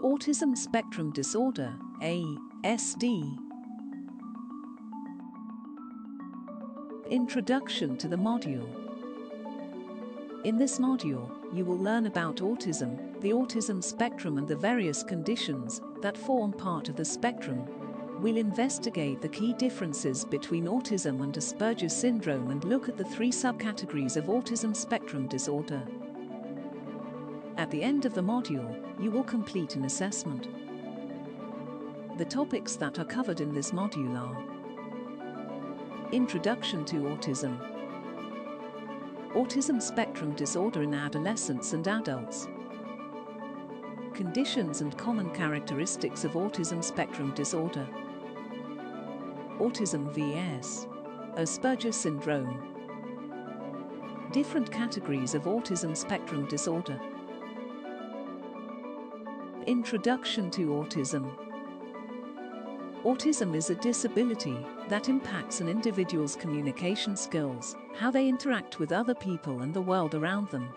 Autism Spectrum Disorder, ASD. Introduction to the module. In this module, you will learn about autism, the autism spectrum and the various conditions that form part of the spectrum. We'll investigate the key differences between autism and Asperger's syndrome and look at the three subcategories of autism spectrum disorder. At the end of the module, you will complete an assessment. The topics that are covered in this module are: Introduction to Autism, Autism spectrum disorder in adolescents and adults, Conditions and common characteristics of autism spectrum disorder, Autism vs. Asperger's syndrome, different categories of autism spectrum disorder. Introduction to Autism. Autism is a disability that impacts an individual's communication skills, how they interact with other people and the world around them.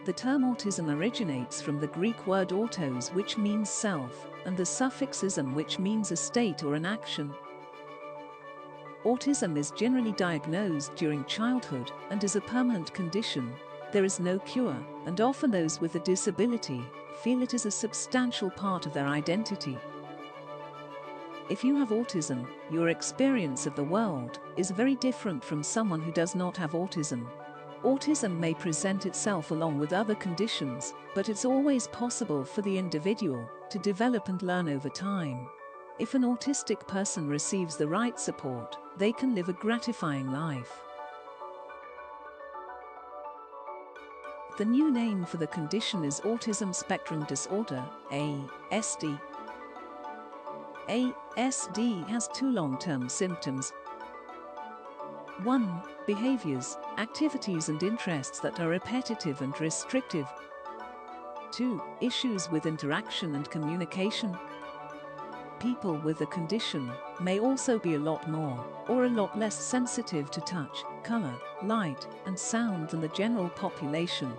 The term autism originates from the Greek word autos, which means self, and the suffix ism, which means a state or an action. Autism is generally diagnosed during childhood and is a permanent condition. There is no cure, and often those with a disability feel it is a substantial part of their identity. If you have autism, your experience of the world is very different from someone who does not have autism. Autism may present itself along with other conditions, but it's always possible for the individual to develop and learn over time. If an autistic person receives the right support, they can live a gratifying life. The new name for the condition is Autism Spectrum Disorder, ASD. ASD has two long-term symptoms. 1. Behaviors, activities and interests that are repetitive and restrictive. 2. Issues with interaction and communication. People with the condition may also be a lot more or a lot less sensitive to touch, color, light, and sound than the general population.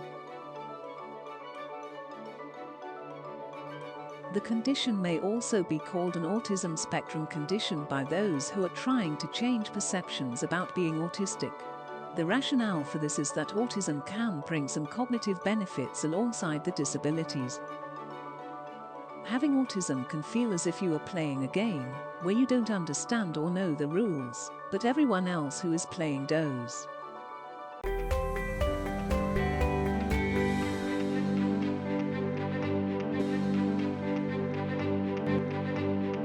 The condition may also be called an autism spectrum condition by those who are trying to change perceptions about being autistic. The rationale for this is that autism can bring some cognitive benefits alongside the disabilities. Having autism can feel as if you are playing a game where you don't understand or know the rules, but everyone else who is playing does.